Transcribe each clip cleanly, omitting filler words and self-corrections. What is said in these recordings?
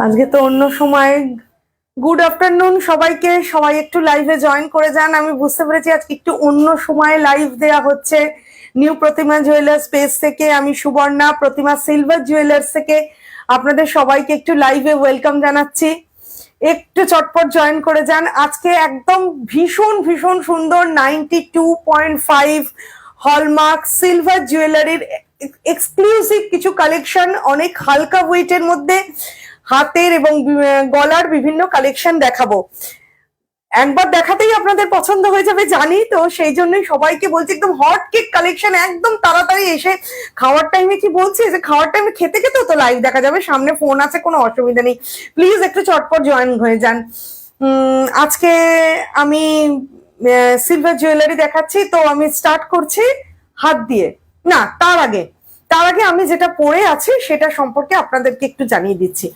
আজকে তো অন্য সময়। গুড আফটারনুন সবাইকে, সবাই একটু লাইভে জয়েন করে যান। আমি বুঝতে পেরেছি আজকে একটু অন্য সময় লাইভ দেয়া হচ্ছে নিউ প্রতিমা জুয়েলার্স পেজ থেকে। আমি সুবর্ণা, প্রতিমা সিলভার জুয়েলার্স থেকে আপনাদের সবাইকে একটু লাইভে ওয়েলকাম জানাচ্ছি। একটু চটপট জয়েন করে যান। আজকে একদম ভীষণ ভীষণ সুন্দর 92.5 হলমার্ক সিলভার জুয়েলারির এক্সক্লুসিভ কিছু কালেকশন, অনেক হালকা ওয়েটের মধ্যে হাতের এবং গলার বিভিন্ন কালেকশন দেখাবো। একবার দেখাতেই আপনাদের পছন্দ হয়ে যাবে জানি, তো সেই জন্যই সবাইকে বলছি একদম হট কেক কালেকশন একদম তাড়াতাড়ি এসে খাওয়ার টাইমে, কি বলছি যে খাওয়ার টাইমে খেতে খেতেও তো লাইভ দেখা যাবে, সামনে ফোন আছে, কোনো অসুবিধা নেই। প্লিজ একটু চটপট জয়েন হয়ে যান। আজকে আমি সিলভার জুয়েলারি দেখাচ্ছি, তো আমি স্টার্ট করছি হাত দিয়ে। না, তার আগে আমি যেটা পরে আছি সেটা সম্পর্কে আপনাদেরকে একটু জানিয়ে দিচ্ছি।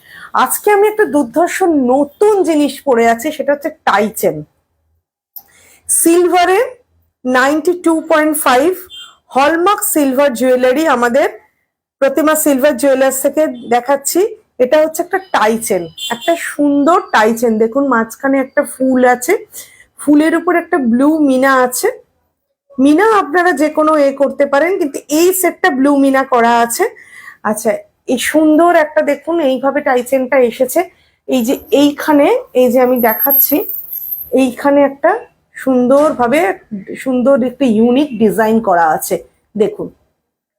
আজকে আমি একটা দুর্ধর্ষ নতুন জিনিস পরে আছি, সেটা হচ্ছে টাই চেন সিলভারে 92.5 হলমার্ক সিলভার জুয়েলারি আমাদের প্রতিমা সিলভার জুয়েলার্স থেকে দেখাচ্ছি। এটা হচ্ছে একটা টাই চেন, একটা সুন্দর টাই চেন। দেখুন মাঝখানে একটা ফুল আছে, ফুলের উপর একটা ব্লু মিনা আছে। মিনা আপনারা যে কোনো করতে পারেন, কিন্তু এই সেটটা ব্লু মিনা করা আছে। আচ্ছা, এই সুন্দর একটা দেখুন এইভাবে টাই চেনটা এসেছে। এই যে এইখানে, এই যে আমি দেখাচ্ছি, এইখানে একটা সুন্দরভাবে সুন্দর একটা ইউনিক ডিজাইন করা আছে। দেখুন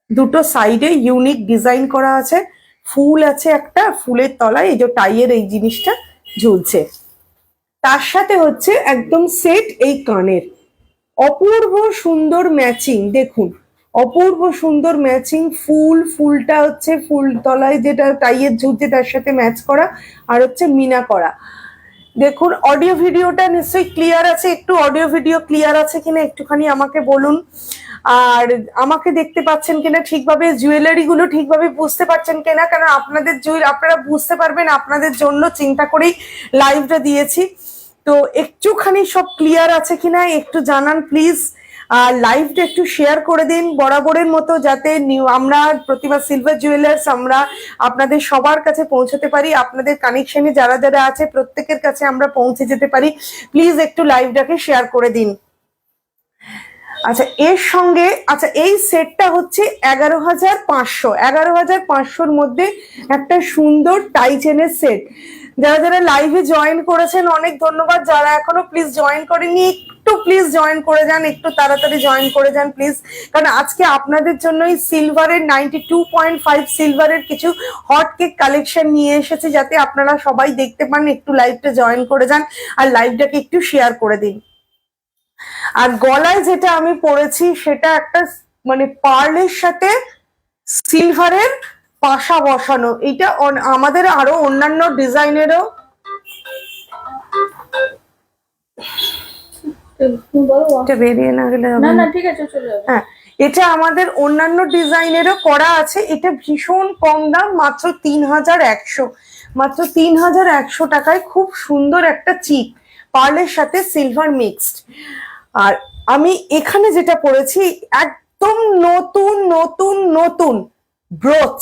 দুটো সাইডে ইউনিক ডিজাইন করা আছে, ফুল আছে একটা, ফুলের তলায় এই যে টাইয়ের এই জিনিসটা ঝুলছে। তার সাথে হচ্ছে একদম সেট এই কানের, অপূর্ব সুন্দর ম্যাচিং। দেখুন অপূর্ব সুন্দর ম্যাচিং, ফুলটা হচ্ছে ফুল তলায় যেটা টাইয়ের ঝুলছে তার সাথে ম্যাচ করা, আর হচ্ছে মিনা করা। দেখুন অডিও ভিডিওটা নিশ্চয়ই ক্লিয়ার আছে, একটু অডিও ভিডিও ক্লিয়ার আছে কিনা একটুখানি আমাকে বলুন। আর আমাকে দেখতে পাচ্ছেন কিনা ঠিকভাবে, জুয়েলারি গুলো ঠিকভাবে বুঝতে পারছেন কিনা, কারণ আপনাদের আপনারা বুঝতে পারবেন আপনাদের জন্য চিন্তা করেই লাইভটা দিয়েছি। তো একটুখানি সব ক্লিয়ার আছে কিনা একটু জানান প্লিজ। আর লাইভটা একটু শেয়ার করে দিন বরাবরের মতো, যাতে আমরা প্রতিমা সিলভার জুয়েলার্স আমরা আপনাদের সবার কাছে পৌঁছতে পারি, আপনাদের কানেকশনে যারা যারা আছে প্রত্যেকের কাছে আমরা পৌঁছে যেতে পারি। প্লিজ একটু লাইভটাকে শেয়ার করে দিন। আচ্ছা এর সঙ্গে, আচ্ছা এই সেটটা হচ্ছে 11,500, 11,500-র মধ্যে একটা সুন্দর টাই চেনের সেট। যারা যারা লাইভে জয়েন করেছেন অনেক ধন্যবাদ, যারা এখনো প্লিজ জয়েন করেনি একটু প্লিজ জয়েন করে যান, একটু তাড়াতাড়ি জয়েন করে যান প্লিজ, কারণ আজকে আপনাদের জন্যই সিলভারের 92.5 সিলভারের কিছু হট কেক কালেকশন নিয়ে এসেছি, যাতে আপনারা সবাই দেখতে পান। একটু লাইভটা জয়েন করে যান আর লাইভটাকে একটু শেয়ার করে দিন। আর গলায় যেটা আমি পরেছি সেটা একটা মানে পার্লের সাথে সিলভারের পাশা বসানো। এটা আমাদের আরো অন্যান্য ডিজাইনেরও, বেরিয়ে না গেলে ঠিক আছে, হ্যাঁ এটা আমাদের অন্যান্য ডিজাইনেরও করা আছে। এটা ভীষণ কম দাম, মাত্র 3,100, মাত্র 3,100 টাকায় খুব সুন্দর একটা চিপ পার্লের সাথে সিলভার মিক্সড। আর আমি এখানে যেটা পরেছি একদম নতুন নতুন নতুন ব্রোচ,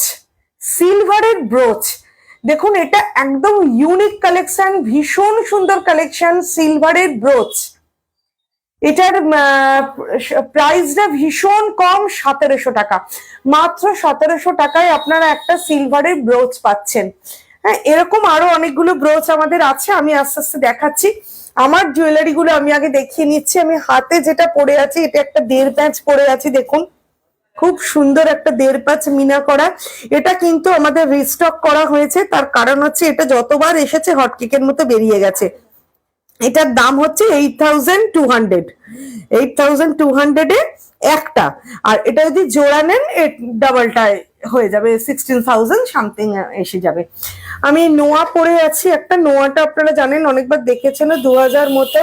সিলভারের ব্রোচ। দেখুন এটা একদম ইউনিক কালেকশন, ভীষণ সুন্দর কালেকশন, সিলভারের ব্রোচ। এটার প্রাইসটা ভীষণ কম, 1,700 টাকা, মাত্র 1,700 টাকায় আপনারা একটা সিলভারের ব্রোচ পাচ্ছেন। হ্যাঁ এরকম আরো অনেকগুলো ব্রোচ আমাদের আছে, আমি আস্তে আস্তে দেখাচ্ছি। আমার জুয়েলারি গুলো আমি আগে দেখিয়ে নিচ্ছি। আমি হাতে যেটা পরে আছি এটা একটা 1.5 প্যাচ পরে আছি, দেখুন খুব সুন্দর একটা 1.5 প্যাচ মিনা করা। এটা কিন্তু আমাদের রিস্টক করা হয়েছে, তার কারণ হচ্ছে এটা যতবার এসেছে হটকেকের মতো বেরিয়ে গেছে। এটার দাম হচ্ছে 8,200, 8,200 এ একটা। আর এটা যদি জোড়া নেন ডাবলটা হয়ে যাবে, 16,000 সামথিং এসে যাবে। আমি নোয়া পরে আছি একটা, নোয়াটা আপনারা জানেন অনেকবার দেখেছেন, 2,000 মতো।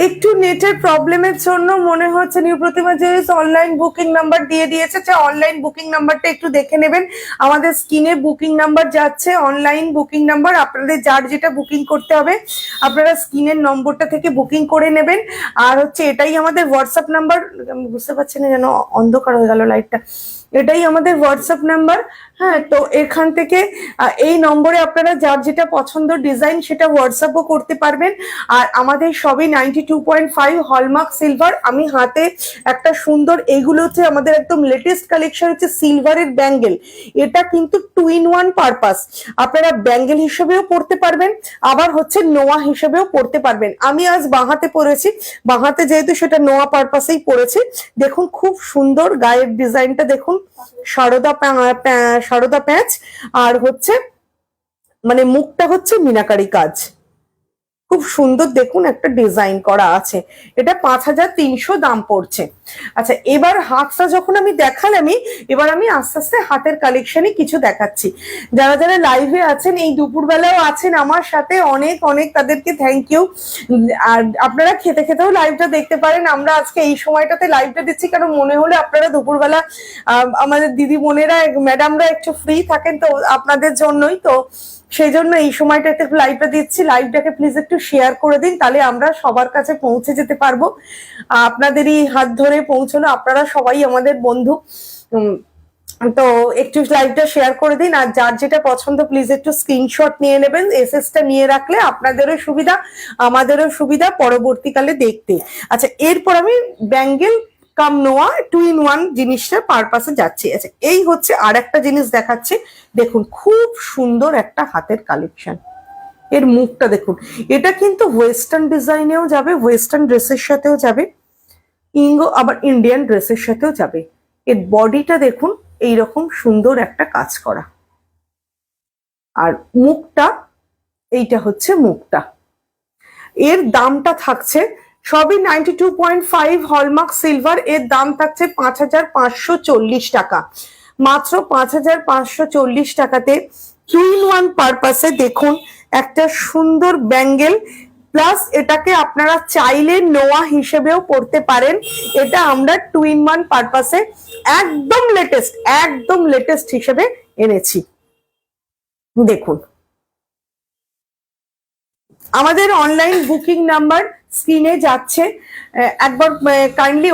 একটু নেটের প্রবলেমের জন্য মনে হচ্ছে নিউ প্রতিমা জুয়েলার্স অনলাইন বুকিং নাম্বার দিয়ে দিয়েছে। অনলাইন বুকিং নাম্বারটা একটু দেখে নেবেন। আমাদের স্ক্রিনে বুকিং নাম্বার যাচ্ছে, অনলাইন বুকিং নাম্বার। আপনাদের যার যেটা বুকিং করতে হবে আপনারা স্ক্রিনের নম্বরটা থেকে বুকিং করে নেবেন। আর হচ্ছে এটাই আমাদের হোয়াটসঅ্যাপ নাম্বার। আমি বুঝতে পারছি না, যেন অন্ধকার হয়ে গেল লাইটটা। এটাই আমাদের হোয়াটসঅ্যাপ নাম্বার। হ্যাঁ, তো এখান থেকে এই নম্বরে আপনারা যার যেটা পছন্দ ডিজাইন সেটা হোয়াটসঅ্যাপও করতে পারবেন। আর আমাদের সবই 92.5 হলমার্ক সিলভার। আমি হাতে একটা সুন্দর, এইগুলো হচ্ছে আমাদের একদম লেটেস্ট কালেকশন, হচ্ছে সিলভারের ব্যাঙ্গেল। এটা কিন্তু 2 in 1 পারপাস। আপনারা ব্যাঙ্গেল হিসেবেও পড়তে পারবেন, আবার হচ্ছে নোয়া হিসেবেও পড়তে পারবেন। আমি আজ বাঁহাতে পরেছি, বাঁহাতে যেহেতু সেটা নোয়া পারপাসেই পরেছি। দেখুন খুব সুন্দর গায়ের ডিজাইনটা দেখুন, সারদা প্যাঁচ, আর হচ্ছে মানে মুখটা হচ্ছে মিনাকারি কাজ, খুব সুন্দর দেখুন একটা ডিজাইন করা আছে। এটা 5300 দাম পড়ছে। আচ্ছা, এবার হাতটা যখন আমি দেখালামই, এবার আমি আস্তে আস্তে হাতের কালেকশনই কিছু দেখাচ্ছি। যারা যারা লাইভে আছেন, এই দুপুরবেলাও আছেন আমার সাথে, অনেক অনেক তাদেরকে থ্যাংক ইউ। আর আপনারা খেতে খেতেও লাইভটা দেখতে পারেন। আমরা আজকে এই সময়টাতে লাইভটা দিচ্ছি কারণ মনে হলে আপনারা দুপুরবেলা আমাদের দিদি বোনেরা ম্যাডামরা একটু ফ্রি থাকেন, তো আপনাদের জন্যই তো সেই জন্য এই সময়টাতে লাইভটা দিচ্ছি। লাইভটাকে প্লিজ একটু শেয়ার করে দিন, তাহলে আমরা সবার কাছে পৌঁছে যেতে পারবো। আপনাদেরই হাত ধরে পৌঁছলো, আপনারা সবাই আমাদের বন্ধু। তো একটু লাইভটা শেয়ার করে দিন। আর যার যেটা পছন্দ প্লিজ একটু স্ক্রিনশট নিয়ে নেবেন। এসএসটা নিয়ে রাখলে আপনাদেরও সুবিধা, আমাদেরও সুবিধা পরবর্তীকালে দেখতে। আচ্ছা, এরপর আমি ব্যাঙ্গেল কাম নোয়া 2 in 1 জিনিসটা পারপাসে যাচ্ছে। আচ্ছা, এই হচ্ছে আর একটা জিনিস দেখাচ্ছে। দেখুন খুব সুন্দর একটা হাতের কালেকশন। এর মুখটা দেখুন, এটা কিন্তু ওয়েস্টার্ন ডিজাইনেও যাবে, ওয়েস্টার্ন ড্রেসের সাথেও যাবে, ইঙ্গো আবার ইন্ডিয়ান ড্রেসের সাথেও যাবে। এর বডিটা দেখুন এইরকম সুন্দর একটা কাজ করা, আর মুখটা, এইটা হচ্ছে মুখটা। এর দামটা থাকছে সবই 92.5 হলমার্ক সিলভার। এর দাম থাকছে 5540 টাকা, মাত্র 5540 টাকাতে 2 in 1 পারপাসে দেখুন একটা সুন্দর ব্যাঙ্গেল। প্লাস এটাকে আপনারা চাইলে নোয়া হিসেবেও পড়তে পারেন। এটা আমরা 2 in 1 পারপাসে একদম লেটেস্ট হিসেবে এনেছি। দেখুন আমাদের অনলাইন বুকিং নাম্বার স্ক্রিনে যাচ্ছে, একবার কাইন্ডলি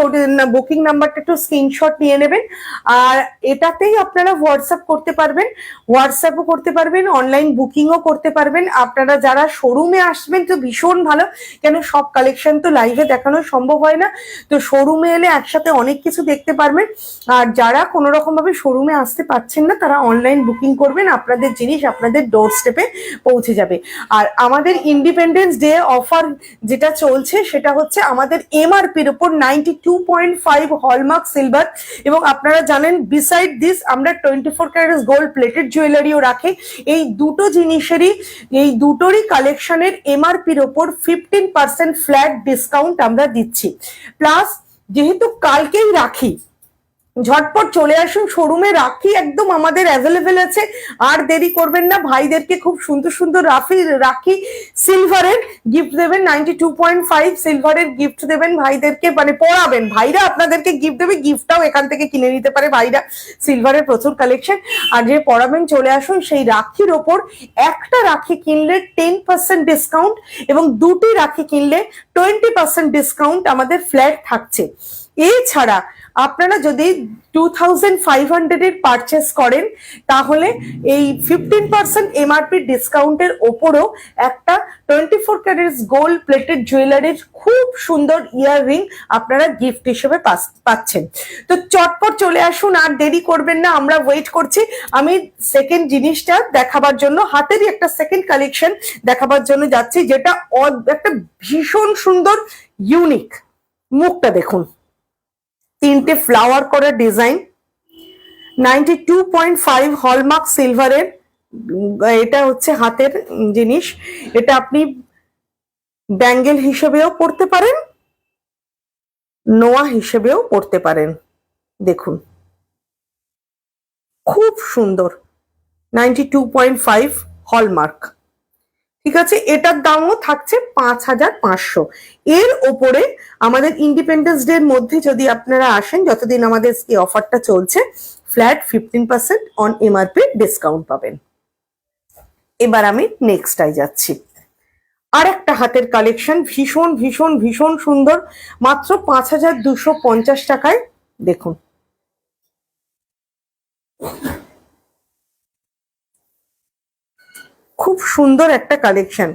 বুকিং নাম্বারটা একটু স্ক্রিনশট নিয়ে নেবেন। আর এটাতেই আপনারা হোয়াটসঅ্যাপ করতে পারবেন, হোয়াটসঅ্যাপও করতে পারবেন, অনলাইন বুকিংও করতে পারবেন। আপনারা যারা শোরুমে আসবেন তো ভীষণ ভালো, কেন সব কালেকশন তো লাইভে দেখানো সম্ভব হয় না। তো শোরুমে এলে একসাথে অনেক কিছু দেখতে পারবেন। আর যারা কোনো রকম ভাবে শোরুমে আসতে পারছেন না তারা অনলাইন বুকিং করবেন, আপনাদের জিনিস আপনাদের ডোর স্টেপে পৌঁছে যাবে। আর আমাদের ইন্ডিপেন্ডেন্স ডে অফার যেটা চলছে সেটা হচ্ছে আমাদের এমআরপির উপর 92.5 হলমার্ক সিলভার। এবং আপনারা জানেন বিসাইড দিস আমরা 24 ক্যারেট গোল্ড প্লেটেড জুয়েলারিও রাখি। এই দুটো জিনিসেরই, এই দুটোরই কালেকশনের এমআরপির উপর 15% ফ্ল্যাট ডিসকাউন্ট আমরা দিচ্ছি। প্লাস যেহেতু কালকেই রাখি, ঝটপট চলে আসুন শোরুমে, রাখি একদম আমাদের অ্যাভেলেবেল আছে। আর দেরি করবেন না, ভাইদেরকে খুব সুন্দর সুন্দর রাখি সিলভারের গিফট দেবেন, 92.5 সিলভারের গিফট দেবেন ভাইদেরকে, মানে পরাবেন, ভাইরা আপনাদেরকে গিফট দেবে, গিফটটাও এখান থেকে কিনে নিতে পারে ভাইরা। সিলভারের প্রচুর কালেকশন। আর যে পরাবেন চলে আসুন। সেই রাখির ওপর একটা রাখি কিনলে 10% ডিসকাউন্ট এবং দুটি রাখি কিনলে 20% ডিসকাউন্ট আমাদের ফ্ল্যাট থাকছে। এছাড়া আপনারা যদি 2500 এর পারচেস করেন তাহলে এই 15% এমআরপি ডিসকাউন্টের ওপরও একটা 24 ক্যারেট গোল্ড প্লেটেড জুয়েলারির খুব সুন্দর ইয়াররিং আপনারা গিফট হিসেবে পাচ্ছেন। তো চটপট চলে আসুন, আর দেরি করবেন না, আমরা ওয়েট করছি। আমি সেকেন্ড জিনিসটা দেখাবার জন্য, হাতেরই একটা সেকেন্ড কালেকশন দেখাবার জন্য যাচ্ছি, যেটা একটা ভীষণ সুন্দর ইউনিক। মুখটা দেখুন, তিনটে ফ্লাওয়ার করা ডিজাইন, 92.5 হলমার্ক সিলভারের। এটা হচ্ছে হাতের জিনিস। এটা আপনি ব্যাঙ্গেল হিসেবেও পড়তে পারেন, নোয়া হিসেবেও পড়তে পারেন। দেখুন খুব সুন্দর, 92.5 হলমার্ক। ঠিক আছে, এটার দামও থাকছে 5,500। এর ওপরে আমাদের ইন্ডিপেন্ডেন্স ডে এর মধ্যে যদি আপনারা আসেন, যতদিন আমাদের এই অফারটা চলছে, ফ্ল্যাট 15% অন এমআরপি ডিসকাউন্ট পাবেন। এবার আমি নেক্সটাই যাচ্ছি। আর একটা হাতের কালেকশন, ভীষণ ভীষণ ভীষণ সুন্দর, মাত্র 5,250 টাকায়। দেখুন, খুব সুন্দর একটা কালেকশন।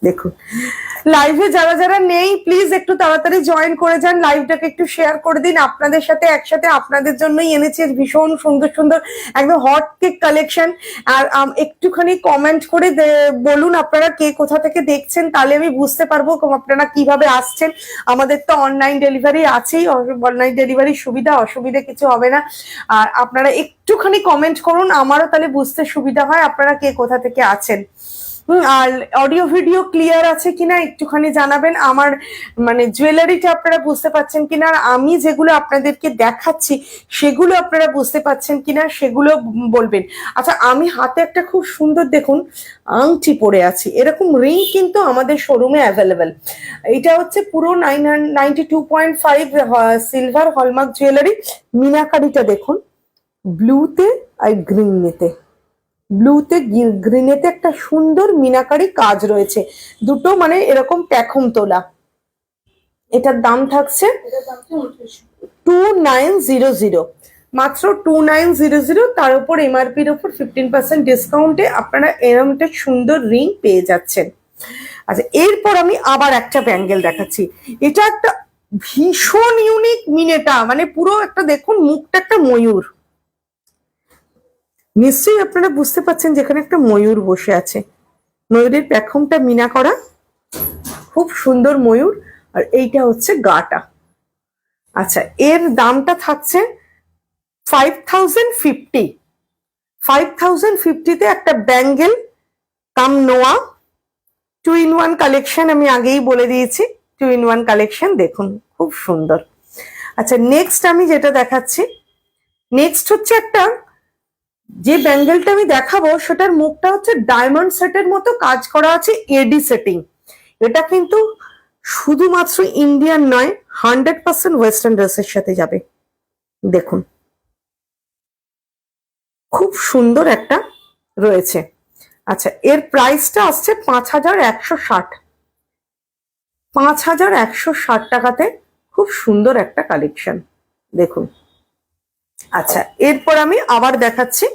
দেখুন, লাইভে যারা যারা নেই প্লিজ একটু তাড়াতাড়ি জয়েন করে যান, লাইভটাকে একটু শেয়ার করে দিন। আপনাদের সাথে একসাথে আপনাদের জন্যই এনেছি ভীষণ সুন্দর সুন্দর একদম হট কেক কালেকশন। আর একটুখানি কমেন্ট করে বলুন আপনারা কে কোথা থেকে দেখছেন, তাহলে আমি বুঝতে পারবো আপনারা কিভাবে আসছেন। আমাদের তো অনলাইন ডেলিভারি আছেই, অনলাইন ডেলিভারির সুবিধা অসুবিধা কিছু হবে না। আর আপনারা একটুখানি কমেন্ট করুন, আমারও তাহলে বুঝতে সুবিধা হয় আপনারা কে কোথা থেকে আছেন। আর অডিও ভিডিও ক্লিয়ার আছে কিনা একটুখানি জানাবেন। আমার মানে জুয়েলারিটা আপনারা বুঝতে পারছেন কিনা, আর আমি যেগুলো আপনাদেরকে দেখাচ্ছি সেগুলো আপনারা বুঝতে পারছেন কিনা সেগুলো বলবেন। আচ্ছা, আমি হাতে একটা খুব সুন্দর দেখুন আংটি পরে আছি, এরকম রিং কিন্তু আমাদের শোরুমে অ্যাভেলেবেল। এটা হচ্ছে পুরো 92.5 সিলভার হলমার্ক জুয়েলারি। মিনাকারিটা দেখুন, ব্লুতে আর গ্রিনেতে, ব্লুতে গ্রিনেতে একটা সুন্দর মিনাকারি কাজ রয়েছে, দুটো মানে এরকম প্যাখম তোলা। এটার দাম থাকছে 2900, মাত্র 2900। তার উপর এমআরপির উপর 15% ডিসকাউন্টে আপনারা এরকম একটা সুন্দর রিং পেয়ে যাচ্ছেন। আচ্ছা, এরপর আমি আবার একটা ব্যাঙ্গেল দেখাচ্ছি। এটা একটা ভীষণ ইউনিক মিনেটা, মানে পুরো একটা দেখুন মুখটা একটা ময়ূর। নিশ্চয়ই আপনারা বুঝতে পারছেন যেখানে একটা ময়ূর বসে আছে, ময়ূরের প্যাখমটা মিনা করা, খুব সুন্দর ময়ূর। আর এইটা হচ্ছে গাটা। আচ্ছা, এর দামটা থাকছে 5050। 5050-তে একটা ব্যাঙ্গেল কাম নোয়া 2-in-1 কালেকশন, আমি আগেই বলে দিয়েছি 2-in-1 কালেকশন, দেখুন খুব সুন্দর। আচ্ছা, নেক্সট আমি যেটা দেখাচ্ছি, নেক্সট হচ্ছে একটা, যে ব্যাঙ্গেলটা আমি দেখাবো সেটার মুখটা হচ্ছে ডায়মন্ড সেটের মতো কাজ করা আছে, এডি সেটিং। এটা কিন্তু শুধুমাত্র ইন্ডিয়ান নয়, 100% ওয়েস্টার্ন ড্রেসের সাথে যাবে। দেখুন, খুব সুন্দর একটা রয়েছে। আচ্ছা, এর প্রাইসটা আসছে 5,160। 5,160 টাকাতে খুব সুন্দর একটা কালেকশন, দেখুন। আচ্ছা, এরপর আমি আবার দেখাচ্ছি,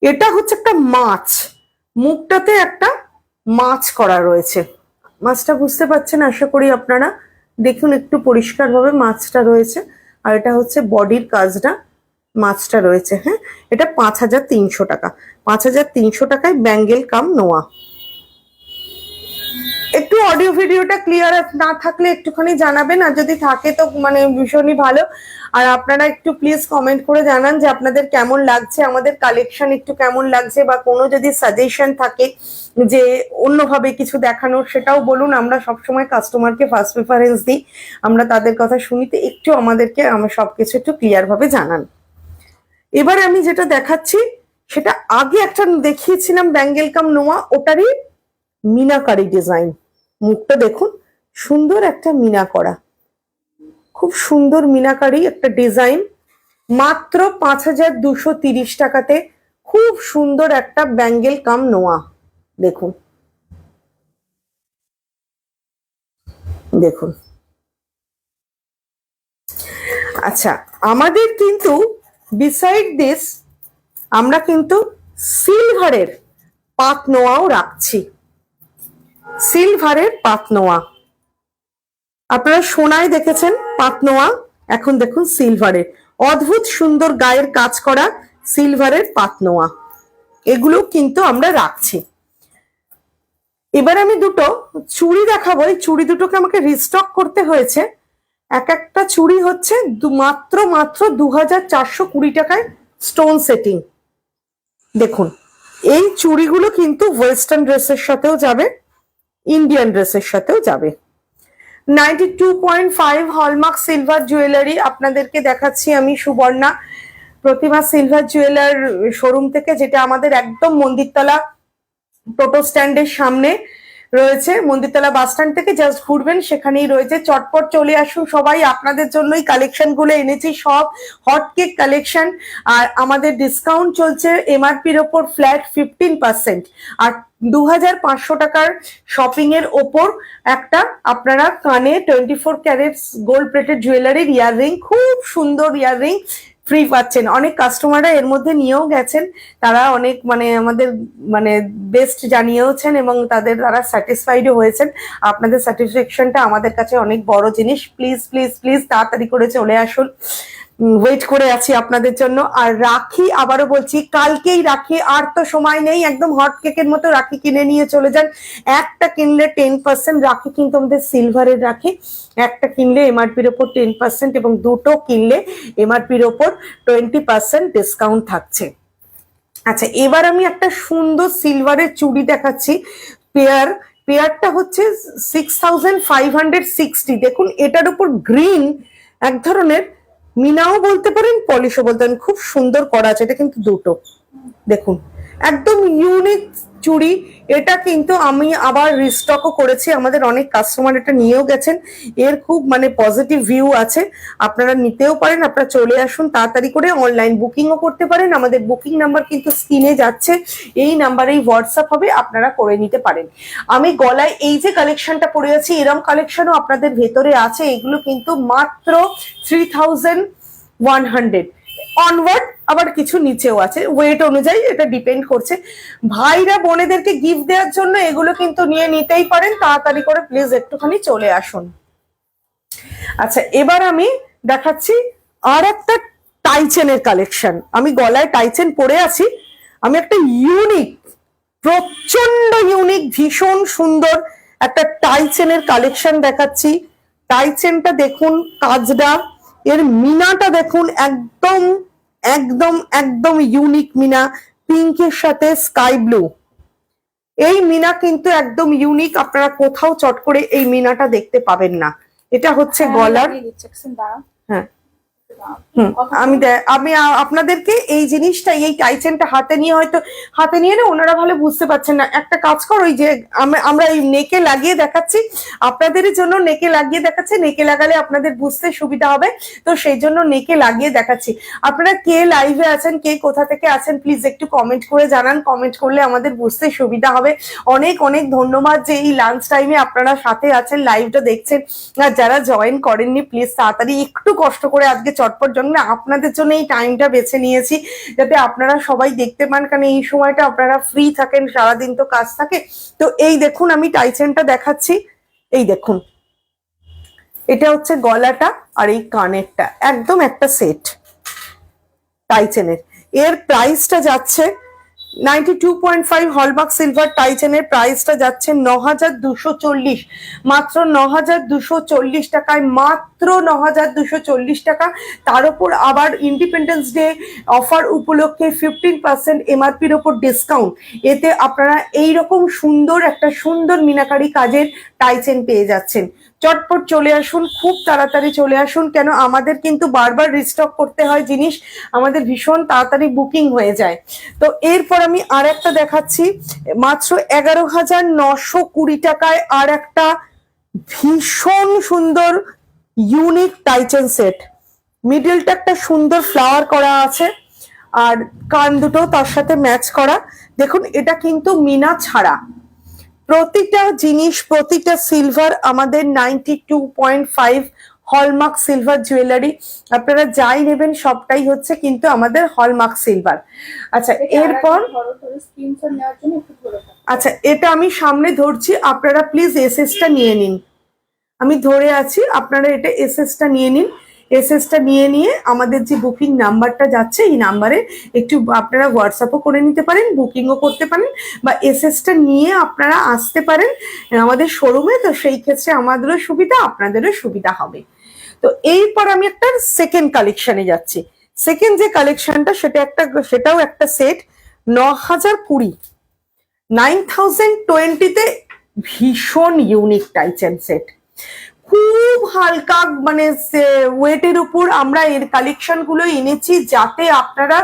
এটা হচ্ছে একটা মাছ, মুখটাতে একটা মাছ করা রয়েছে। মাছটা বুঝতে পারছেন আশা করি আপনারা, দেখুন একটু পরিষ্কারভাবে মাছটা রয়েছে। আর এটা হচ্ছে বডির কাজটা, মাছটা রয়েছে। হ্যাঁ, এটা 5,300 টাকা। 5,300 টাকায় ব্যাঙ্গেল কাম নোয়া। একটু অডিও ভিডিওটা ক্লিয়ার না থাকলে একটুখানি জানাবেন, আর যদি থাকে তো মানে ভীষণই ভালো। আর আপনারা একটু প্লিজ কমেন্ট করে জানান যে আপনাদের কেমন লাগছে আমাদের কালেকশন, একটু কেমন লাগছে, বা কোনো যদি সাজেশন থাকে যে অন্যভাবে কিছু দেখানোর সেটাও বলুন। আমরা সবসময় কাস্টমারকে ফার্স্ট প্রেফারেন্স দিই, আমরা তাদের কথা শুনিতে, একটু আমাদেরকে সবকিছু একটু ক্লিয়ার ভাবে জানান। এবারে আমি যেটা দেখাচ্ছি সেটা আগে একটা দেখিয়েছিলাম ব্যাঙ্গেল কাম নোয়া, ওটারই মিনাকারি ডিজাইন। মুখটা দেখুন, সুন্দর একটা মিনা করা, খুব সুন্দর মিনাকারি একটা ডিজাইন, মাত্র 5,230 টাকাতে খুব সুন্দর একটা ব্যাঙ্গেল কাম নোয়া। দেখুন, দেখুন। আচ্ছা, আমাদের কিন্তু বিসাইড দিস আমরা কিন্তু সিলভারের পাত নোয়াও রাখছি। সিলভারের পাত নোয়া, আপনারা সোনায় দেখেছেন পাত নোয়া, এখন দেখুন সিলভারের অদ্ভুত সুন্দর গায়ের কাজ করা সিলভারের পাত নোয়া, এগুলো কিন্তু আমরা রাখছি। এবার আমি দুটো চুড়ি দেখাবো। এই চুড়ি দুটোকে আমাকে রিস্টক করতে হয়েছে। এক একটা চুড়ি হচ্ছে মাত্র 2,420 টাকায় স্টোন সেটিং। দেখুন, এই চুড়িগুলো কিন্তু ওয়েস্টার্ন ড্রেসের সাথেও যাবে, ইন্ডিয়ান ড্রেসের সাথেও যাবে। 92.5 হলমার্ক সিলভার জুয়েলারি আপনাদেরকে দেখাচ্ছি আমি, সুবর্ণা। প্রতিমা সিলভার জুয়েলার শোরুম থেকে, যেটা আমাদের একদম মন্দিরতলা টোটো স্ট্যান্ডের সামনে রয়েছে। মন্দিরতলা বাস স্ট্যান্ড থেকে জাস্ট ঘুরবেন, সেখানেই রয়েছে। চটপট চলে আসুন সবাই, আপনাদের জন্যই কালেকশন গুলো এনেছি, সব হট কেক কালেকশন। আর আমাদের ডিসকাউন্ট চলছে এমআরপির ওপর ফ্ল্যাট 15%। আর 2500 টাকার শপিং এর ওপর একটা আপনারা কানে 24 ক্যারেটস গোল্ড প্লেটেড জুয়েলারির ইয়াররিং, খুব সুন্দর ইয়াররিং ফ্রি পাচ্ছেন। অনেক কাস্টমাররা এর মধ্যে নিয়েও গেছেন, তারা অনেক আমাদের বেস্ট জানিয়েওছেন এবং তারা স্যাটিসফাইডও হয়েছেন। আপনাদের স্যাটিসফ্যাকশনটা আমাদের কাছে অনেক বড় জিনিস। প্লিজ প্লিজ প্লিজ তাড়াতাড়ি করে চলে আসুন, ওয়েট করে আছি আপনাদের জন্য। আর রাখি, আবারও বলছি, কালকেই রাখি, আর তো সময় নেই। একদম হট কেকের মতো রাখি কিনে নিয়ে চলে যান। একটা কিনলে 10% রাখি, কিন্তু আমাদের সিলভারের রাখি, একটা কিনলে এমআরপির ওপর 10% এবং দুটো কিনলে এমআরপির ওপর 20% ডিসকাউন্ট থাকছে। আচ্ছা, এবার আমি একটা সুন্দর সিলভারের চুড়ি দেখাচ্ছি। পেয়ারটা হচ্ছে 6560। দেখুন, এটার উপর গ্রিন এক ধরনের মিনাও বলতে পারেন, পলিশও বলতে পারেন, খুব সুন্দর করা আছে। এটা কিন্তু দুটো, দেখুন একদম ইউনিক চুড়ি। এটা কিন্তু আমি আবার রিস্টকও করেছি, আমাদের অনেক কাস্টমার এটা নিয়েও গেছেন। এর খুব পজিটিভ ভিউ আছে, আপনারা নিতেও পারেন। আপনারা চলে আসুন তাড়াতাড়ি করে, অনলাইন বুকিংও করতে পারেন। আমাদের বুকিং নাম্বার কিন্তু স্ক্রিনে যাচ্ছে, এই নাম্বারেই হোয়াটসঅ্যাপ হবে, আপনারা করে নিতে পারেন। আমি গলায় এই যে কালেকশনটা পরে আছি, এরকম কালেকশনও আপনাদের ভেতরে আছে। এগুলো কিন্তু মাত্র 3100 অনওয়ার্ড, আবার কিছু নিচেও আছে, ওয়েট অনুযায়ী এটা ডিপেন্ড করছে। ভাইরা বোনেদেরকে গিফট দেওয়ার জন্য এগুলো কিন্তু নিতেই পারেন। তাড়াতাড়ি করে প্লিজ একটুখানি চলে আসুন। আচ্ছা, এবার আমি দেখাচ্ছি আর একটা টাইচেনের কালেকশন। আমি গলায় টাইচেন পরে আছি, আমি একটা ইউনিক, প্রচন্ড ইউনিক, ভীষণ সুন্দর একটা টাইচেনের কালেকশন দেখাচ্ছি। টাইচেনটা দেখুন, কাজটা, এর মিনাটা দেখুন, একদম একদম একদম ইউনিক মিনা, পিঙ্কের সাথে স্কাই ব্লু। এই মিনা কিন্তু একদম ইউনিক, আপনারা কোথাও চট করে এই মিনাটা দেখতে পাবেন না। এটা হচ্ছে গলার, হ্যাঁ আমি আপনাদেরকে এই জিনিসটা, এই টাইচেনটা হাতে নিয়ে না, ওনারা ভালো বুঝতে পারছেন না। একটা কাজ কর, ওই যে আমরা এই নেকে লাগিয়ে দেখাচ্ছি, আপনাদের জন্য নেকে লাগিয়ে দেখাচ্ছি। নেকে লাগালে আপনাদের বুঝতে সুবিধা হবে, তো সেই জন্য নেকে লাগিয়ে দেখাচ্ছি। আপনারা কে লাইভে আছেন, কে কোথা থেকে আছেন, প্লিজ একটু কমেন্ট করে জানান। কমেন্ট করলে আমাদের বুঝতে সুবিধা হবে। অনেক অনেক ধন্যবাদ যে এই লাঞ্চ টাইমে আপনারা সাথে আছেন, লাইভটা দেখছেন। আর যারা জয়েন করেননি, প্লিজ তাড়াতাড়ি একটু কষ্ট করে আজকে চটপট জন্য আপনাদের জন্য এই টাইমটা বেছে নিয়েছি, যাতে আপনারা সবাই দেখতে পান, কারণ এই সময়টা আপনারা ফ্রি থাকেন, সারাদিন তো কাজ থাকে। তো এই দেখুন, আমি টাইচেনটা দেখাচ্ছি। এই দেখুন, এটা হচ্ছে গলাটা, আর এই কানেরটা একদম একটা সেট টাইচেনের। এর প্রাইসটা যাচ্ছে 92.5 হলমার্ক সিলভার টাইচেনের প্রাইসটা যাচ্ছে 9240, মাত্র 9240 টাকায়, মাত্র 9240 টাকা। তার উপর আবার ইন্ডিপেন্ডেন্স ডে অফার উপলক্ষে 15% এমআরপির ওপর ডিসকাউন্ট। এতে আপনারা এইরকম সুন্দর একটা সুন্দর মিনাকারি কাজের টাইচেন পেয়ে যাচ্ছেন। চটপট চলে আসুন, খুব তাড়াতাড়ি চলে আসুন, কেন আমাদের কিন্তু বারবার রিস্টক করতে হয় জিনিস, আমাদের ভীষণ তাড়াতাড়ি বুকিং হয়ে যায়। তো এরপর আমি আর একটা দেখাচ্ছি, মাত্র 11,920 টাকায় আর একটা ভীষণ সুন্দর ইউনিক টাইচেন সেট। মিডলটা একটা সুন্দর ফ্লাওয়ার করা আছে, আর কান দুটো তার সাথে ম্যাচ করা। দেখুন, এটা কিন্তু মিনা ছাড়া, প্রতিটা জিনিস, প্রতিটা সিলভার আমাদের 92.5 হলমার্ক সিলভার জুয়েলারি। আপনারা যাই নেবেন সবটাই হচ্ছে কিন্তু আমাদের হলমার্ক সিলভার। আচ্ছা, এরপর আচ্ছা, এটা আমি সামনে ধরছি, আপনারা প্লিজ এসএসটা নিয়ে নিন। আমি ধরে আছি, আপনারা এটা এসএসটা নিয়ে নিন। এসএসটা নিয়ে আমাদের যে বুকিং নাম্বারটা যাচ্ছে, এই নাম্বারে একটু আপনারা হোয়াটসঅ্যাপও করে নিতে পারেন, বুকিংও করতে পারেন, বা এসএসটা নিয়ে আপনারা আসতে পারেন আমাদের শোরুমে। তো সেই ক্ষেত্রে আমাদেরও সুবিধা, আপনাদেরও সুবিধা হবে। তো এরপর আমি একটা সেকেন্ড কালেকশনে যাচ্ছি। সেকেন্ড যে কালেকশনটা, সেটাও একটা সেট, 9020, 9020-তে ভীষণ ইউনিক টাইচেন সেট, খুব হালকা মানে ওয়েটের উপর আমরা এর কালেকশন গুলো এনেছি, যাতে আপনারা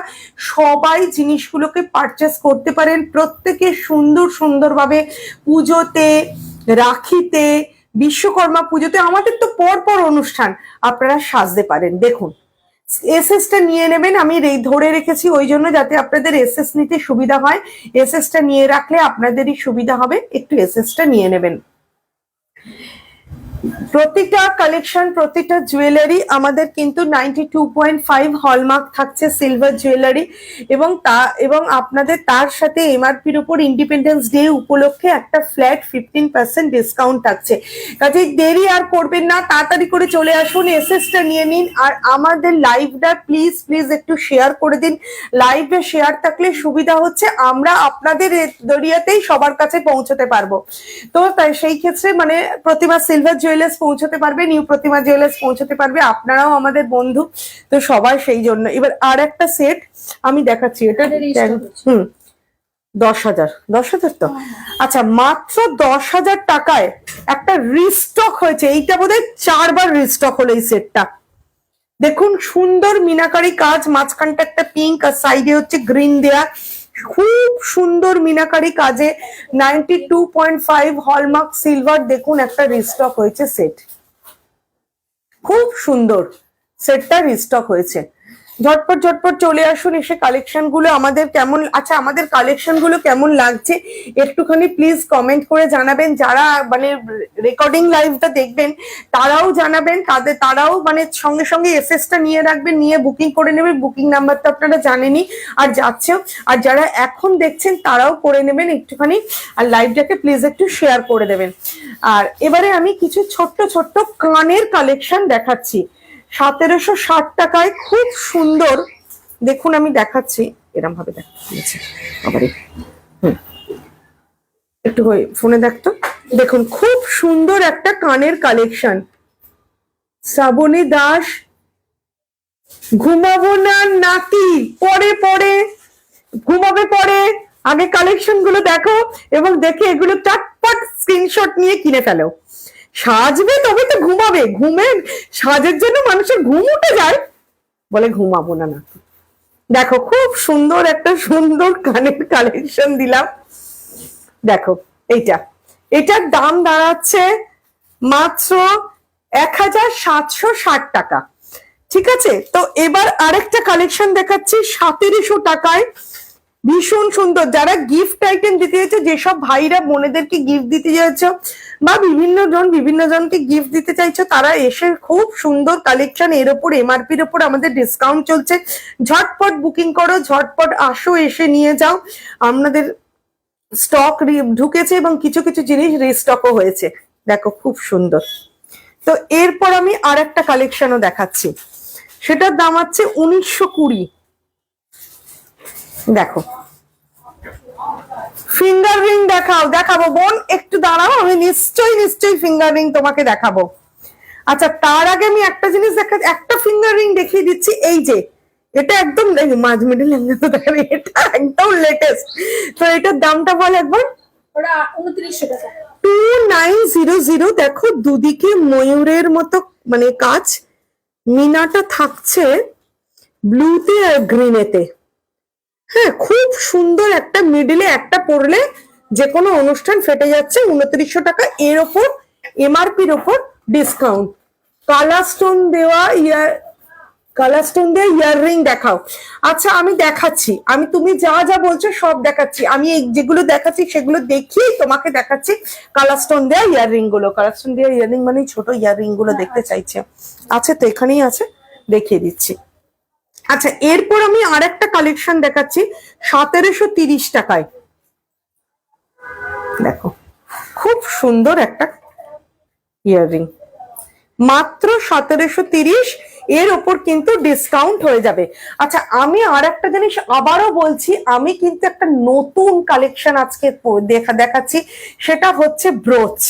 সবাই জিনিসগুলোকে পারচেস করতে পারেন। প্রত্যেকে সুন্দর সুন্দরভাবে পুজোতে, রাখিতে, বিশ্বকর্মা পুজোতে, আমাদের তো পর পর অনুষ্ঠান, আপনারা সাজতে পারেন। দেখুন এসএসটা নিয়ে নেবেন, আমি ধরে রেখেছি ওই জন্য যাতে আপনাদের এসএস নিতে সুবিধা হয়। এসএসটা নিয়ে রাখলে আপনাদেরই সুবিধা হবে, একটু এসএসটা নিয়ে নেবেন। প্রতিটা কালেকশন, প্রতিটা জুয়েলারি আমাদের কিন্তু 92.5 হলমার্ক থাকছে সিলভার জুয়েলারি, এবং আপনাদের তার সাথে এমআরপির উপর ইন্ডিপেন্ডেন্স ডে উপলক্ষে একটা ফ্ল্যাট 15% ডিসকাউন্ট থাকছে। কাজে দেরি আর করবেন না, তাড়াতাড়ি করে চলে আসুন, এসএসটা নিয়ে নিন। আর আমাদের লাইভটা প্লিজ প্লিজ একটু শেয়ার করে দিন। লাইভে শেয়ার থাকলে সুবিধা হচ্ছে আমরা আপনাদের দরিয়াতেই সবার কাছে পৌঁছতে পারবো। তো তাই সেই ক্ষেত্রে মানে প্রতিমা সিলভার জুয়েলার্স পৌঁছতে পারবে, নিউ প্রতিমা জুয়েলার্স পৌঁছতে পারবে, আপনারাও আমাদের বন্ধু, তো সবাই সেই জন্য। এবার আর একটা সেট আমি দেখাচ্ছি, এটা 10,000 তো আচ্ছা, মাত্র 10,000 টাকায় একটা রিস্টক হয়েছে। এইটা বোধহয় 4 বার রিস্টক হলো এই সেটটা। দেখুন সুন্দর মিনাকারি কাজ, মাঝখানটা একটা পিঙ্ক আর সাইডে হচ্ছে গ্রিন দেয়া, খুব সুন্দর মিনাকারি কাজে 92.5 হলমার্ক সিলভার। দেখুন একটা রিস্টক হয়েছে সেট, খুব সুন্দর সেটটা রিস্টক হয়েছে। ঝটপট ঝটপট চলে আসুন, এসে কালেকশন গুলো আমাদের কেমন, আচ্ছা আমাদের কালেকশন গুলো কেমন লাগছে একটুখানি প্লিজ কমেন্ট করে জানাবেন। যারা মানে রেকর্ডিং লাইভটা দেখবেন তারাও জানাবেন, তারাও মানে সঙ্গে সঙ্গে এসএসটা নিয়ে রাখবেন, নিয়ে বুকিং করে নেবেন। বুকিং নাম্বার তো আপনারা জানেনই আর যাচ্ছেও, আর যারা এখন দেখছেন তারাও করে নেবেন একটুখানি, আর লাইভটাকে প্লিজ একটু শেয়ার করে দেবেন। আর এবারে আমি কিছু ছোট্ট ছোট্ট কানের কালেকশন দেখাচ্ছি 1760 টাকায়, খুব সুন্দর। দেখুন আমি দেখাচ্ছি, এরম ভাবে দেখাচ্ছি আবার একটু ফোনে দেখতো। দেখুন খুব সুন্দর একটা কানের কালেকশন, শ্রাবণী দাস। ঘুমাবো না নাকি, পরে পরে ঘুমাবে পরে, আগে কালেকশন গুলো দেখো এবং দেখে এগুলো চটপট স্ক্রিনশট নিয়ে কিনে ফেলো। সাজবে তবে তো ঘুমাবে, ঘুমে সাজের জন্য মানুষের ঘুম উঠে যায়, বলে ঘুমাবো না নাকি। দেখো খুব সুন্দর একটা সুন্দর কানের কালেকশন দিলাম। দেখো এটার দাম দাঁড়াচ্ছে মাত্র 1760 টাকা। ঠিক আছে, তো এবার আরেকটা কালেকশন দেখাচ্ছি 1700 টাকায়, ভীষণ সুন্দর। যারা গিফট আইটেম দিতে চাইছো, যেসব ভাইরা বোনেদেরকে গিফট দিতে চাইছো বা বিভিন্ন জনকে গিফট দিতে চাইছো, তারা এসে খুব সুন্দর কালেকশন, এর ওপর এমআরপির ওপর আমাদের ডিসকাউন্ট চলছে। ঝটপট বুকিং করো, ঝটপট আসো, এসে নিয়ে যাও। আমাদের স্টক ঢুকেছে এবং কিছু কিছু জিনিস রিস্টকও হয়েছে। দেখো খুব সুন্দর। তো এরপর আমি আর একটা কালেকশনও দেখাচ্ছি, সেটার দাম আছে 1920। দেখো ফিঙ্গার রিং দেখাবো বোন, একটু দাঁড়াও, আমি নিশ্চয়ই ফিঙ্গার রিং তোমাকে দেখাবো। আচ্ছা তার আগে আমি একটা জিনিস একটা ফিঙ্গার রিং দেখিয়ে দিচ্ছি। এই যে এটা একদম মাঝ মিডিল, এটা একদম লেটেস্ট। তো এটার দামটা বল একবার। 2900 টাকা। 2900। দেখো দুদিকে ময়ূরের মতো মানে কাজ, মিনাটা থাকছে ব্লুতে আর গ্রিনেতে। হ্যাঁ খুব সুন্দর, একটা মিডিলে একটা পরলে যে কোনো অনুষ্ঠান ফেটে যাচ্ছে। 2900 টাকা, এর ওপর এমআরপির ওপর ডিসকাউন্ট। কালার স্টোন দেওয়া ইয়াররিং দেখাও। আচ্ছা আমি দেখাচ্ছি, তুমি যা যা বলছো সব দেখাচ্ছি। আমি যেগুলো দেখাচ্ছি সেগুলো দেখিয়ে তোমাকে দেখাচ্ছি কালার স্টোন দেওয়া ইয়াররিং গুলো। কালার স্টোন দেওয়া ইয়াররিং মানে ছোট ইয়াররিং গুলো দেখতে চাইছে, আছে তো এখানেই আছে, দেখিয়ে দিচ্ছি। আচ্ছা এরপর আমি আর একটা কালেকশন দেখাচ্ছি 1730 টাকায়। দেখো খুব সুন্দর একটা ইয়াররিং, মাত্র 1730, এর ওপর কিন্তু ডিসকাউন্ট হয়ে যাবে। আচ্ছা আমি আর একটা জিনিস আবারও বলছি, আমি কিন্তু একটা নতুন কালেকশন আজকে দেখাচ্ছি, সেটা হচ্ছে ব্রোচ।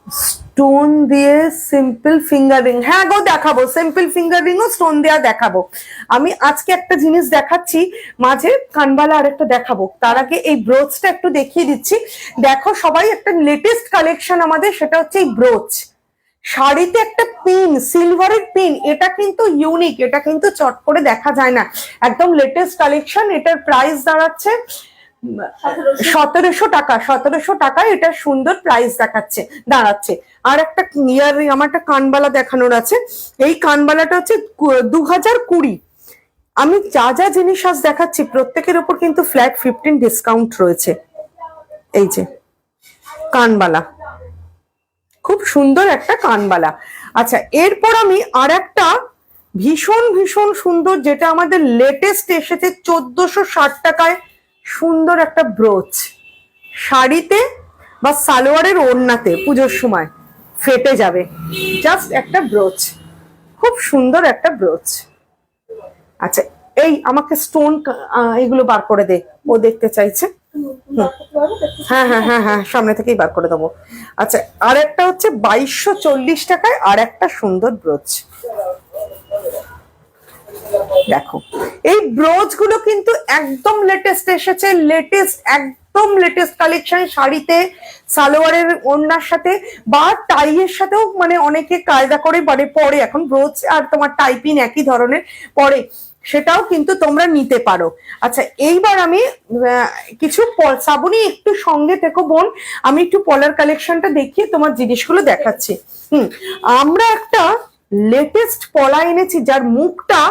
স্টোন দিয়ে সিম্পল ফিঙ্গার রিং, হ্যাঁ গো দেখাবো, সিম্পল ফিঙ্গার রিং ও স্টোন দেওয়া দেখাবো। আমি আজকে একটা জিনিস দেখাচ্ছি, মাঝে কানবালা আর একটা দেখাবো, তার আগে এই ব্রোচটা একটু দেখিয়ে দিচ্ছি। দেখো সবাই, একটা লেটেস্ট কালেকশন আমাদের, সেটা হচ্ছে এই ব্রোচ। শাড়িতে একটা পিন, সিলভারের পিন, এটা কিন্তু ইউনিক, এটা কিন্তু চট করে দেখা যায় না, একদম লেটেস্ট কালেকশন। এটার প্রাইস দাঁড়াচ্ছে 1700 টাকা, 1700 টাকায় এটা সুন্দর প্রাইস দাঁড়াচ্ছে। আর একটা ইয়াররিং, আমার একটা কানবালা দেখানোর আছে। এই কানবালাটা হচ্ছে 2020। আমি যা যা জিনিস আজ দেখাচ্ছি প্রত্যেকের উপর কিন্তু ফ্ল্যাট 15 ডিসকাউন্ট রয়েছে। এই যে কানবালা, খুব সুন্দর একটা কানবালা। আচ্ছা, এরপর আমি আর একটা ভীষণ ভীষণ সুন্দর, যেটা আমাদের লেটেস্ট এসেছে 1460 টাকায়, সুন্দর একটা ব্রোচ, শাড়িতে বা সালোয়ারের ওড়নাতে পুজোর সময় ফেটে যাবে, জাস্ট একটা ব্রোচ, খুব সুন্দর একটা ব্রোচ। আচ্ছা, এই আমাকে স্টোন এগুলো বার করে দে, ও দেখতে চাইছে। হ্যাঁ হ্যাঁ হ্যাঁ হ্যাঁ, সামনে থেকেই বার করে দেবো। আচ্ছা, আর একটা হচ্ছে 2240 টাকায় আর একটা সুন্দর ব্রোচ। দেখো এই ব্রোচ গুলো কিন্তু একদম লেটেস্ট এসেছে, লেটেস্ট, একদম লেটেস্ট কালেকশন। শাড়িতে, সালোয়ারের ওড়নার সাথে বা টাইয়ের সাথেও, মানে অনেকে কায়দা করে পরে এখন ব্রোচ আর তোমার টাইপিং একই ধরনের পরে, সেটাও কিন্তু তোমরা নিতে পারো। আচ্ছা, এইবার আমি কিছু শ্রাবণী একটু সঙ্গে থেকো বোন, আমি একটু পলার কালেকশনটা দেখিয়ে তোমার জিনিসগুলো দেখাচ্ছি। আমরা একটা লেটেস্ট পলা এনেছি, যার মুখটা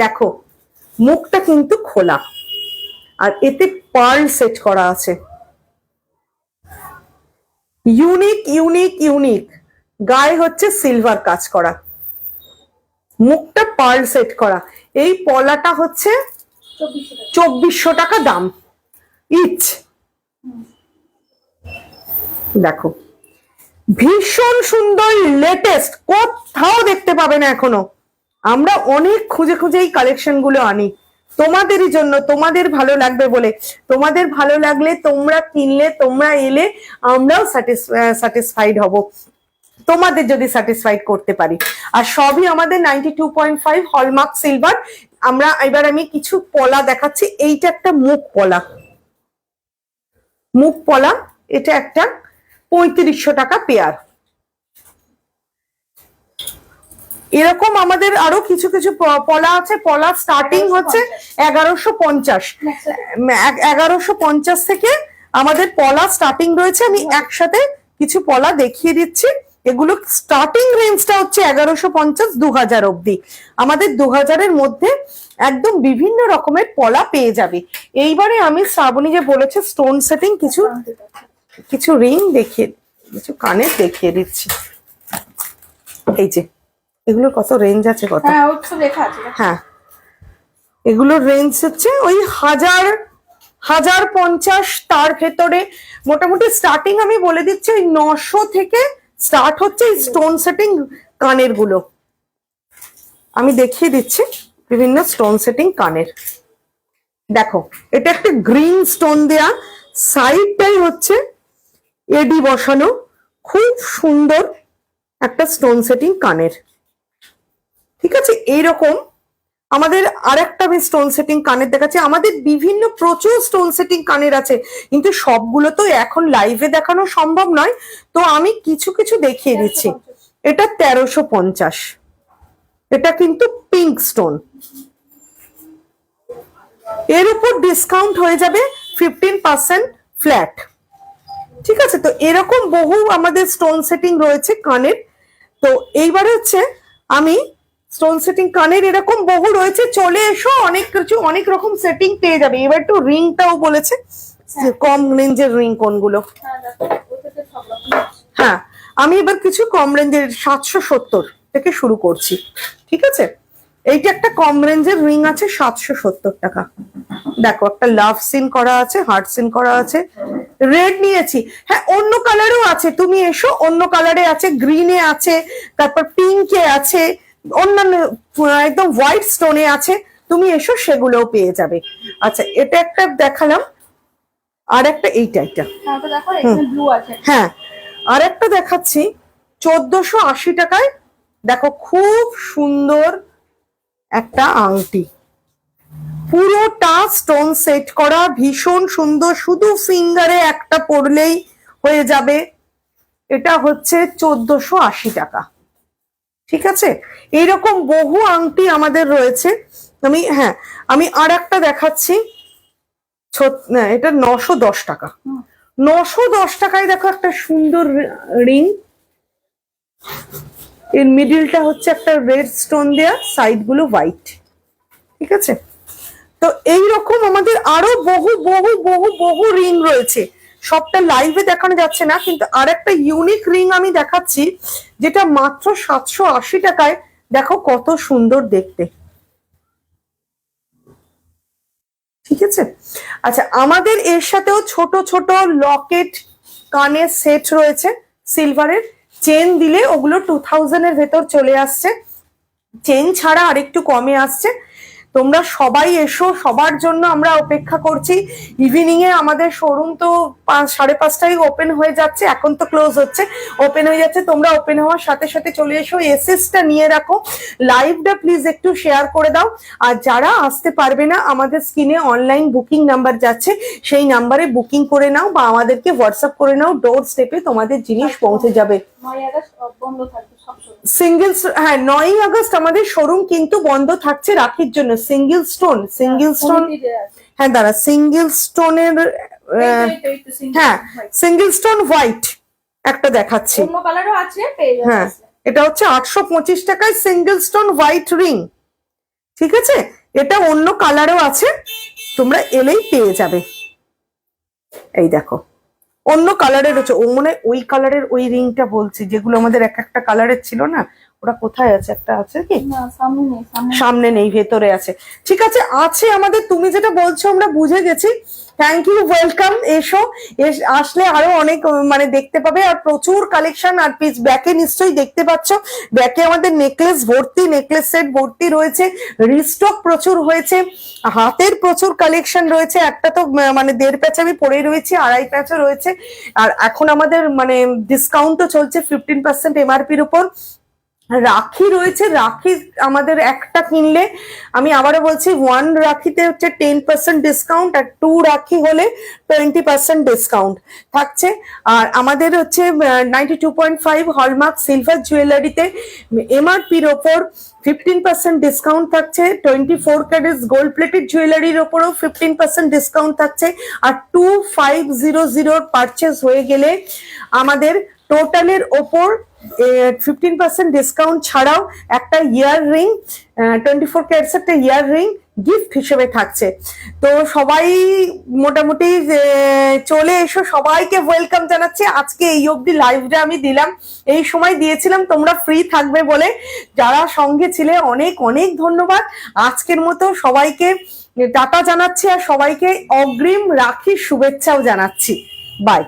দেখো, মুখটা কিন্তু খোলা, আর এতে পার্ল সেট করা আছে, ইউনিক ইউনিক ইউনিক। গায়ে হচ্ছে সিলভার কাজ করা, মুখটা পার্ল সেট করা। এই পলাটা হচ্ছে 2400 টাকা দাম ইচ। দেখো ভীষণ সুন্দর, লেটেস্ট, কোথাও দেখতে পাবে না এখনো। আমরা অনেক খুঁজে খুঁজে এই কালেকশন গুলো আনি তোমাদেরই জন্য, তোমাদের ভালো লাগবে বলে। তোমাদের ভালো লাগলে, তোমরা কিনলে, তোমরা এলে, আমরাও স্যাটিসফাইড হব, তোমাদের যদি স্যাটিসফাইড করতে পারি। আর সবই আমাদের 92.5 হলমার্ক সিলভার। এবার আমি কিছু পলা দেখাচ্ছি। এইটা একটা মুখ পলা, মুখ পলা, এটা একটা 3500 টাকা পেয়ার। এরকম আমাদের আরো কিছু কিছু পলা আছে। পলা স্টার্টিং হচ্ছে 1150, 1150 থেকে আমাদের পলা স্টার্টিং রয়েছে। আমি একসাথে কিছু পলা দেখিয়ে দিচ্ছি। এগুলো স্টার্টিং রেঞ্জটা হচ্ছে 1150, 2000 অব্দি। আমাদের 2000-এর মধ্যে একদম বিভিন্ন রকমের পলা পেয়ে যাবে। এইবারে আমি শ্রাবণী যে বলেছে স্টোন সেটিং, কিছু রিং দেখিয়ে, কিছু কানের দেখিয়ে দিচ্ছি। এই যে এগুলোর কত রেঞ্জ আছে, কত, হ্যাঁ এগুলোর রেঞ্জ হচ্ছে ওই 1050, তার ভেতরে মোটামুটি স্টার্টিং আমি বলে দিচ্ছি ওই 900 থেকে স্টার্ট হচ্ছে এই স্টোন সেটিং কানের গুলো। আমি দেখিয়ে দিচ্ছি বিভিন্ন স্টোন সেটিং কানের। দেখো এটা একটা গ্রিন স্টোন দেয়া, সাইডটাই হচ্ছে এডি বসানো, খুব সুন্দর একটা স্টোন সেটিং কানের। ঠিক আছে, এইরকম আমাদের আরেকটা আমি স্টোন সেটিং কানের দেখাচ্ছি। আমাদের বিভিন্ন প্রচুর স্টোন সেটিং কানের আছে, কিন্তু সবগুলো তো এখন লাইভে দেখানো সম্ভব নয়, তো আমি কিছু কিছু দেখিয়ে দিচ্ছি। এটা 1350, এটা কিন্তু পিঙ্ক স্টোন, এর উপর ডিসকাউন্ট হয়ে যাবে 15% ফ্ল্যাট। ঠিক আছে, তো এরকম বহু আমাদের স্টোন সেটিং রয়েছে কানের। তো এইবারে হচ্ছে আমি স্টোন সেটিং কানের এরকম বহু রয়েছে, চলে এসো, অনেক কিছু অনেক রকম সেটিং পেয়ে যাবে। এবার একটু রিংটাও বলেছে, কম রেঞ্জের রিং কোনগুলো। হ্যাঁ, আমি এবার কিছু কম রেঞ্জের 770 থেকে শুরু করছি। ঠিক আছে, এইটা একটা কম রেঞ্জের রিং আছে 770 টাকা। দেখো একটা লাভ সিন করা আছে, হার্ট সিন করা আছে, রেড নিয়েছি। হ্যাঁ, অন্য কালারও আছে, তুমি এসো, অন্য কালারে আছে, গ্রিনে আছে, তারপর পিঙ্কে আছে, অন্যান্য একদম হোয়াইট স্টোনে আছে, তুমি এসো, সেগুলোও পেয়ে যাবে। আচ্ছা, এটা একটা দেখালাম, আর একটা এইটা, এটা হ্যাঁ, আর একটা দেখাচ্ছি 1480 টাকায়। দেখো খুব সুন্দর একটা আংটি, পুরোটা স্টোন সেট করা, ভীষণ সুন্দর, শুধু ফিঙ্গারে একটা পরলেই হয়ে যাবে। এটা হচ্ছে 1480 টাকা। ঠিক আছে, এইরকম বহু আংটি আমাদের রয়েছে। আমি আর একটা দেখাচ্ছি, এটা 910 টাকা। 910 টাকায় দেখো একটা সুন্দর রিং, এর মিডিলটা হচ্ছে একটা রেড স্টোন দেয়া, সাইড গুলো হোয়াইট। ঠিক আছে, তো এইরকম আমাদের আরো বহু বহু বহু বহু রিং রয়েছে, সবটা লাইভে দেখানো যাচ্ছে না, কিন্তু আর একটা ইউনিক রিং আমি দেখাচ্ছি যেটা মাত্র 780 টাকায়। দেখো কত সুন্দর দেখতে। ঠিক আছে, আচ্ছা আমাদের এর সাথেও ছোট ছোট লকেট, কানের সেট রয়েছে সিলভারের। চেন দিলে ওগুলো 2000 এর ভেতর চলে আসছে, চেন ছাড়া আরেকটু কমে আসছে। তোমরা সবাই এসো, সবার জন্য আমরা অপেক্ষা করছি। ইভিনিং এ আমাদের শোরুম তো 5:30টায় ওপেন হয়ে যাচ্ছে, এখন তো ক্লোজ হচ্ছে, ওপেন হয়ে যাচ্ছে। তোমরা ওপেন হওয়ার সাথে সাথে চলে এসো, এসএসটা নিয়ে রাখো, লাইভটা প্লিজ একটু শেয়ার করে দাও। আর যারা আসতে পারবে না, আমাদের স্ক্রিনে অনলাইন বুকিং নাম্বার যাচ্ছে, সেই নাম্বারে বুকিং করে নাও বা আমাদেরকে হোয়াটসঅ্যাপ করে নাও, ডোর স্টেপে তোমাদের জিনিস পৌঁছে যাবে। সিঙ্গেল, হ্যাঁ 9ই আগস্ট আমাদের শোরুম কিন্তু বন্ধ থাকছে রাখির জন্য। সিঙ্গেল স্টোন, হ্যাঁ দাঁড়া, সিঙ্গেল স্টোনের, হ্যাঁ সিঙ্গেল স্টোন হোয়াইট একটা দেখাচ্ছি। হ্যাঁ এটা হচ্ছে 825 টাকায় সিঙ্গেল স্টোন হোয়াইট রিং। ঠিক আছে, এটা অন্য কালারও আছে, তোমরা এলেই পেয়ে যাবে। এই দেখো অন্য কালারের হচ্ছে, ও মনে ওই কালারের ওই রিংটা বলছি, যেগুলো আমাদের এক একটা কালারের ছিল না, ওটা কোথায় আছে? একটা আছে কি? সামনে নেই, ভেতরে আছে। ঠিক আছে, আছে আমাদের। তুমি যেটা বলছো আমরা বুঝে গেছি। Thank you, welcome. এসো, আসলে আরো অনেক মানে দেখতে পাবে, আর প্রচুর কালেকশন। আর পিস ব্যাকে নিশ্চয়ই দেখতে পাচ্ছ, ব্যাকে আমাদের নেকলেস ভর্তি, নেকলেস সেট ভর্তি রয়েছে, রিস্টক প্রচুর হয়েছে, হাতের প্রচুর কালেকশন রয়েছে। একটা তো মানে 1.5 প্যাচ আমি পরেই রয়েছি, 2.5 প্যাচও রয়েছে। আর এখন আমাদের মানে ডিসকাউন্টও চলছে 15% এমআরপির উপর। রাখি রয়েছে, রাখি আমাদের একটা কিনলে, আমি আবারও বলছি, 1 রাখিতে হচ্ছে 10% ডিসকাউন্ট, আর 2 রাখি হলে 20% ডিসকাউন্ট থাকছে। আর আমাদের হচ্ছে 92.5 হলমার্ক সিলভার জুয়েলারিতে এমআরপির ওপর 15% ডিসকাউন্ট থাকছে। 24 ক্যারেটস গোল্ড প্লেটেড জুয়েলারির ওপরও 15% ডিসকাউন্ট থাকছে। আর 2500 পারচেস হয়ে গেলে আমাদের টোটালের ওপর 15% ডিসকাউন্ট ছাড়াও একটা ইয়ার রিং, 24 ক্যারেটস একটা ইয়ার রিং গিফট হিসেবে থাকছে। তো সবাই মোটামুটি চলে এসো, সবাইকে ওয়েলকাম জানাচ্ছি। আজকে এই অবধি লাইভটা আমি দিলাম, এই সময় দিয়েছিলাম তোমরা ফ্রি থাকবে বলে। যারা সঙ্গে ছিলে অনেক অনেক ধন্যবাদ। আজকের মতো সবাইকে টাটা জানাচ্ছি, আর সবাইকে অগ্রিম রাখির শুভেচ্ছাও জানাচ্ছি। বাই।